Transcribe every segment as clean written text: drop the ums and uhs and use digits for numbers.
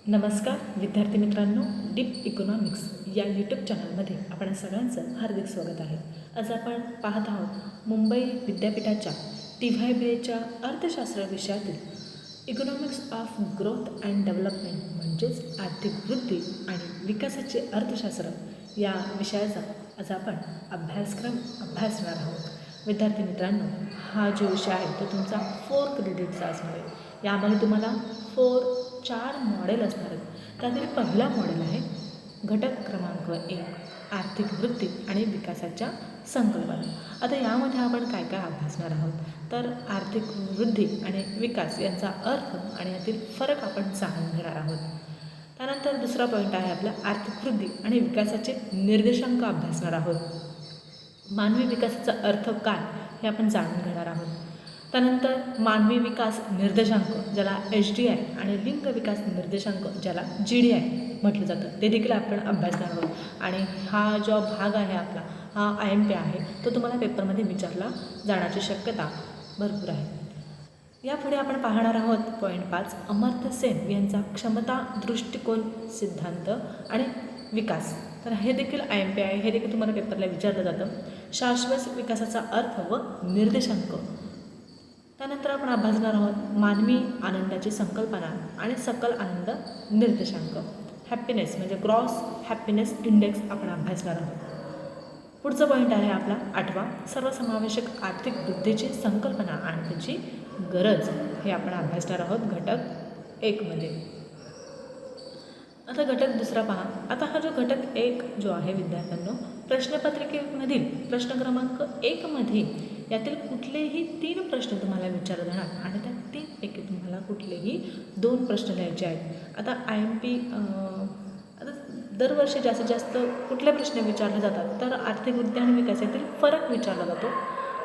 नमस्कार विद्यार्थी मित्रांनो, डीप इकॉनॉमिक्स या यूट्यूब चॅनलमध्ये आपण सगळ्यांचं हार्दिक स्वागत आहे. आज आपण पाहत आहोत मुंबई विद्यापीठाच्या TYBAच्या अर्थशास्त्र विषयातील economics of growth and development म्हणजेच आर्थिक वृद्धी आणि विकासाचे अर्थशास्त्र या विषयाचा आज आपण अभ्यासणार आहोत. विद्यार्थी मित्रांनो, हा जो विषय आहे तो तुमचा 4 क्रेडिटचा असणार आहे. यामध्ये तुम्हाला 4 मॉडेल असणार आहेत. त्यातील पहिला मॉडेल आहे घटक क्रमांक 1 आर्थिक वृद्धी आणि विकासाच्या संकल्पना. आता यामध्ये आपण काय काय अभ्यासणार आहोत तर आर्थिक वृद्धी आणि विकास यांचा अर्थ आणि यातील फरक आपण जाणून घेणार आहोत. त्यानंतर दुसरा पॉईंट आहे आपला आर्थिक वृद्धी आणि विकासाचे निर्देशांक अभ्यासणार आहोत. मानवी विकासाचा अर्थ काय हे आपण जाणून घेणार आहोत. त्यानंतर मानवी विकास निर्देशांक ज्याला HDI आणि लिंग विकास निर्देशांक ज्याला GDI म्हटलं जातं ते देखील आपण अभ्यासणार आहोत. आणि हा जो भाग आहे आपला हा IMP आहे तो तुम्हाला पेपरमध्ये विचारला जाण्याची शक्यता भरपूर आहे. यापुढे आपण पाहणार आहोत पॉईंट 5 अमर्त्य सेन यांचा क्षमता दृष्टिकोन सिद्धांत आणि विकास. तर हे देखील IMP आहे, हे देखील तुम्हाला पेपरला विचारलं जातं. शाश्वत विकासाचा अर्थ व निर्देशांक. त्यानंतर आपण अभ्यासणार आहोत मानवी आनंदाची संकल्पना आणि सकल आनंद निर्देशांक. हॅपीनेस म्हणजे ग्रॉस हॅपीनेस इंडेक्स आपण अभ्यासणार आहोत. पुढचा पॉईंट आहे आपला 8वा सर्वसमावेशक आर्थिक वृद्धीची संकल्पना आणि त्याची गरज. हे आपण अभ्यासणार आहोत घटक 1 मध्ये. आता घटक दुसरा पहा. आता हा जो घटक 1 जो आहे विद्यार्थ्यांनो, प्रश्नपत्रिकेमधील प्रश्न क्रमांक 1 मध्ये यातील कुठलेही 3 प्रश्न तुम्हाला विचारले जाणार आणि त्या 3 पैकी तुम्हाला कुठलेही 2 प्रश्न लिहायचे आहेत. आता IMP आता दरवर्षी जास्तीत जास्त कुठले प्रश्न विचारले जातात तर आर्थिक वृद्धी आणि विकास यातील फरक विचारला जातो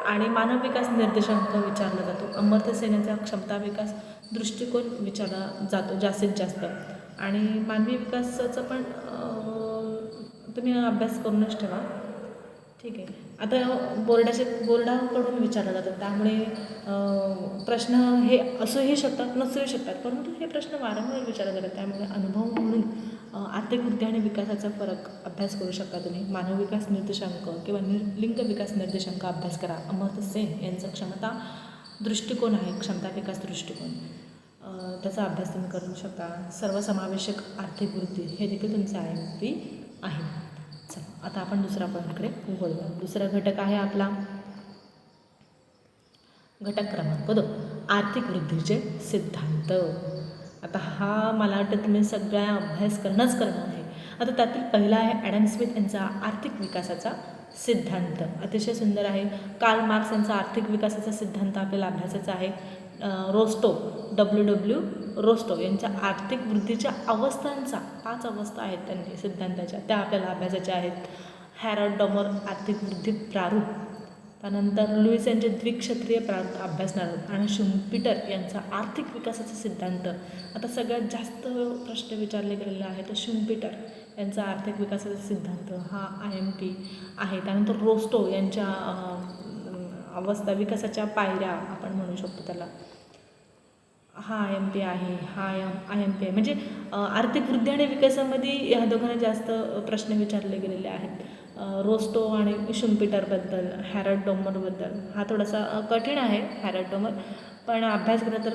आणि मानव विकास निर्देशांक विचारला जातो. अमर्त्य सेन यांचा क्षमता विकास दृष्टिकोन विचारला जातो जास्तीत जास्त. आणि मानवी विकासाचा पण तुम्ही अभ्यास करूनच ठेवा, ठीक आहे. आता बोर्डाकडून विचारलं जातं त्यामुळे प्रश्न हे असूही शकतात नसूही शकतात, परंतु हे प्रश्न वारंवार विचारले जातात. त्यामुळे अनुभव म्हणून आर्थिक वृद्धी आणि विकासाचा फरक अभ्यास करू शकता तुम्ही. मानव विकास निर्देशांक किंवा लिंग विकास निर्देशांक अभ्यास करा. अमर्त्य सेन यांचा क्षमता दृष्टिकोन आहे, क्षमता विकास दृष्टिकोन, त्याचा अभ्यास तुम्ही करू शकता. सर्वसमावेशक आर्थिक वृद्धी हे देखील तुमचं IMP आहे. चला आता आपण दुसऱ्या पॉईंटकडे वळूया. दुसरा घटक आहे आपला घटक क्रमांक 2 आर्थिक वृद्धीचे सिद्धांत. आता हा मला वाटतं तुम्ही सगळ्या अभ्यास करणं आहे. आता त्यातील पहिला आहे ॲडम स्मिथ यांचा आर्थिक विकासाचा सिद्धांत. अतिशय सुंदर आहे. कार्ल मार्क्स यांचा आर्थिक विकासाचा सिद्धांत आपल्याला अभ्यासाचा आहे. रोस्टो WW रोस्टो यांच्या आर्थिक वृद्धीच्या अवस्थांचा 5 अवस्था आहेत त्यांनी सिद्धांताच्या, त्या आपल्याला अभ्यासाच्या आहेत. हॅरल्ड डॉमर आर्थिक वृद्धी प्रारूप. त्यानंतर लुईस यांचे द्विक्षत्रीय प्रारूप अभ्यासणार आहोत. आणि शुम्पीटर यांचा आर्थिक विकासाचा सिद्धांत. आता सगळ्यात जास्त प्रश्न विचारले गेलेले आहे तर शुम्पीटर यांचा आर्थिक विकासाचा सिद्धांत हा IMP आहे. त्यानंतर रोस्टो यांच्या अवस्था विकासाच्या पायऱ्या आपण म्हणू शकतो त्याला, हा IMP आहे. हा IMP आहे. म्हणजे आर्थिक वृद्धी आणि विकासामध्ये ह्या दोघांना जास्त प्रश्न विचारले गेलेले आहेत. रोस्टो आणि शुम्पीटरबद्दल, हॅरल्ड डॉमरबद्दल हा थोडासा कठीण आहे हॅरल्ड डॉमर, पण अभ्यास केला तर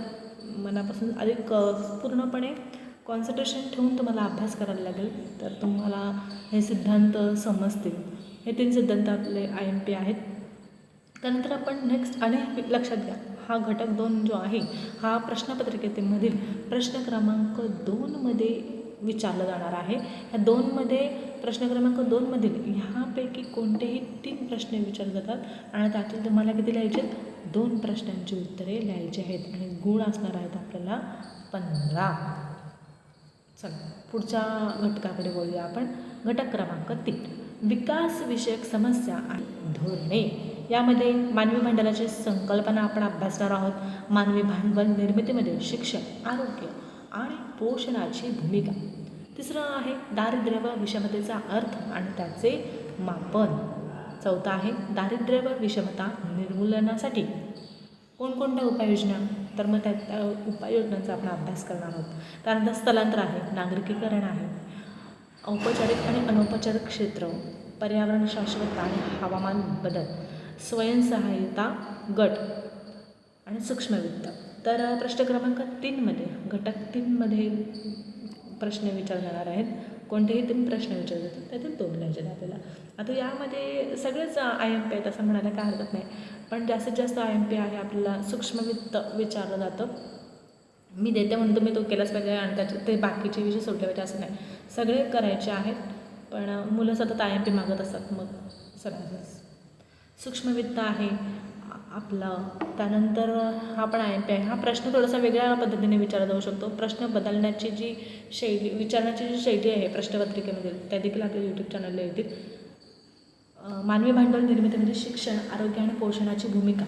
मनापासून अधिक पूर्णपणे कॉन्सन्ट्रेशन ठेवून तुम्हाला अभ्यास करायला लागेल तर तुम्हाला हे सिद्धांत समजतील. हे 3 सिद्धांत आपले IMP आहेत. त्यानंतर आपण नेक्स्ट आणि लक्षात घ्या हा घटक 2 जो आहे हा प्रश्नपत्रिकेमधील प्रश्न क्रमांक 2 मध्ये विचारला जाणार आहे. ह्या 2 मध्ये प्रश्न क्रमांक 2 मधील ह्यापैकी कोणतेही 3 प्रश्न विचारले जातात आणि त्यातून तुम्हाला किती लिहायचे 2 प्रश्नांची उत्तरे लिहायची आहेत आणि गुण असणार आहेत आपल्याला 15. चला पुढच्या घटकाकडे बोलूया आपण. घटक क्रमांक 3 विकासविषयक समस्या आणि धोरणे. यामध्ये मानवी भांडवलाची संकल्पना आपण अभ्यासणार आहोत. मानवी भांडवल निर्मितीमध्ये शिक्षण, आरोग्य आणि पोषणाची भूमिका. तिसरं आहे दारिद्र्य व विषमतेचा अर्थ आणि त्याचे मापन. चौथा आहे दारिद्र्य व विषमता निर्मूलनासाठी कोणकोणत्या उपाययोजना तर मग त्या उपाययोजनांचा आपण अभ्यास करणार आहोत. त्यानंतर स्थलांतर आहे, नागरिकीकरण आहे, औपचारिक आणि अनौपचारिक क्षेत्र, पर्यावरण शाश्वतता आणि हवामान बदल, स्वयंसहाय्यता गट आणि सूक्ष्म वित्त. तर प्रश्न क्रमांक 3मध्ये घटक 3मध्ये प्रश्न विचारले जाणार आहेत. कोणतेही 3 प्रश्न विचारले जातात, त्यातील 2 लिहायचे आपल्याला. आता यामध्ये सगळेच IMP आहेत असं म्हणायला काय हरकत नाही, पण जास्तीत जास्त IMP आहे आपल्याला सूक्ष्म वित्त विचारलं जातं. मी देते म्हणून तुम्ही तो केलाच पाहिजे आणि त्याच्यात ते बाकीचे विषय सोडले पाहिजे असं नाही, सगळे करायचे आहेत. पण मुलं सतत IMP मागत असतात, मग सगळ्यांनाच सूक्ष्म वित्त आहे आपलं. त्यानंतर हा पण IMP आहे. हा प्रश्न थोडासा वेगळ्या पद्धतीने विचारला जाऊ शकतो. प्रश्न बदलण्याची जी शैली, विचारण्याची जी शैली आहे प्रश्नपत्रिकेमधील, त्या देखील आपल्या यूट्यूब चॅनलला येतील. मानवी भांडवल निर्मिती म्हणजे शिक्षण, आरोग्य आणि पोषणाची भूमिका,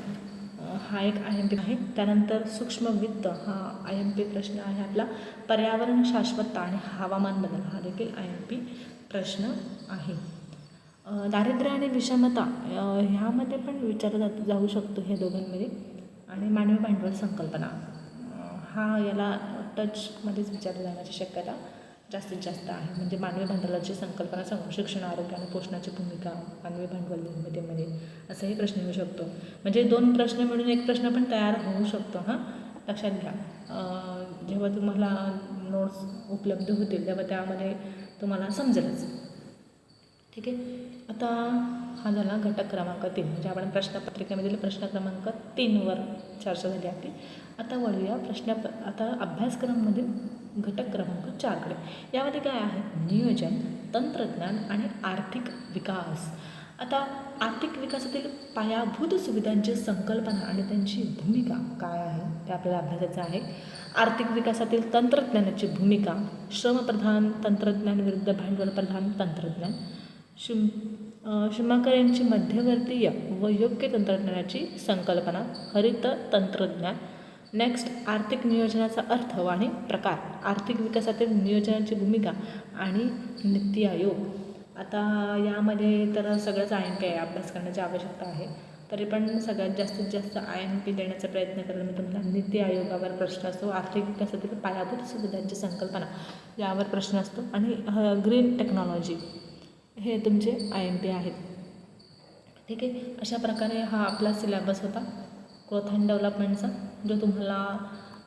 हा एक IMP आहे. त्यानंतर सूक्ष्म वित्त हा IMP प्रश्न आहे आपला. पर्यावरण शाश्वतता आणि हवामान बदल हा देखील IMP प्रश्न आहे. दारिद्र्य आणि विषमता ह्यामध्ये पण विचारला जाऊ शकतो हे दोघांमध्ये. आणि मानवी भांडवल संकल्पना हा याला टचमध्येच विचारला जाण्याची शक्यता जास्तीत जास्त आहे. म्हणजे मानवी भांडवलाची संकल्पना सांगू, शिक्षण, आरोग्य आणि पोषणाची भूमिका मानवी भांडवल निर्मितीमध्ये, असाही प्रश्न येऊ शकतो. म्हणजे 2 प्रश्न मिळून एक प्रश्न पण तयार होऊ शकतो. लक्षात घ्या. जेव्हा तुम्हाला नोट्स उपलब्ध होतील तेव्हा त्यामध्ये तुम्हाला समजेलच. ठीक आहे. आता हा झाला घटक क्रमांक 3, म्हणजे आपण प्रश्नपत्रिकेमधील प्रश्न क्रमांक 3वर चर्चा झाली आपली. आता वळूया आता अभ्यासक्रमामधील घटक क्रमांक 4कडे. यामध्ये काय आहे? नियोजन, तंत्रज्ञान आणि आर्थिक विकास. आता आर्थिक विकासातील पायाभूत सुविधांची संकल्पना आणि त्यांची भूमिका काय आहे ते आपल्याला अभ्यासायचं आहे. आर्थिक विकासातील तंत्रज्ञानाची भूमिका, श्रमप्रधान तंत्रज्ञान विरुद्ध भांडवलप्रधान तंत्रज्ञान, शुमाकर यांची मध्यवर्तीय व योग्य तंत्रज्ञानाची संकल्पना, हरित तंत्रज्ञान. नेक्स्ट, आर्थिक नियोजनाचा अर्थ आणि प्रकार, आर्थिक विकासातील नियोजनाची भूमिका आणि नीती आयोग. आता यामध्ये तर सगळंच IMP आहे, अभ्यास करण्याची आवश्यकता आहे. तरी पण सगळ्यात जास्तीत जास्त IMP देण्याचा प्रयत्न करेल मी तुम्हाला. नीती आयोगावर प्रश्न असतो, आर्थिक विकासातील पायाभूत सुविधांची संकल्पना यावर प्रश्न असतो, आणि ग्रीन टेक्नॉलॉजी हे तुमचे IMP आहेत. ठीक आहे. अशा प्रकारे हा आपला सिलेबस होता ग्रोथ अँड डेव्हलपमेंटचा, जो तुम्हाला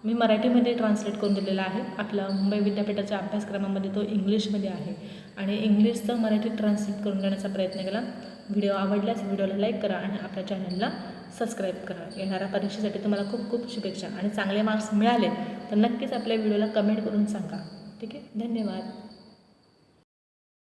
मी मराठीमध्ये ट्रान्सलेट करून दिलेला आहे. आपल्या मुंबई विद्यापीठाच्या अभ्यासक्रमामध्ये तो इंग्लिशमध्ये आहे आणि इंग्लिशचं मराठी ट्रान्सलेट करून देण्याचा प्रयत्न केला. व्हिडिओ आवडल्यास व्हिडिओला लाईक करा आणि आपल्या चॅनलला सबस्क्राईब करा. येणाऱ्या परीक्षेसाठी तुम्हाला खूप खूप शुभेच्छा, आणि चांगले मार्क्स मिळाले तर नक्कीच आपल्या व्हिडिओला कमेंट करून सांगा. ठीक आहे. धन्यवाद.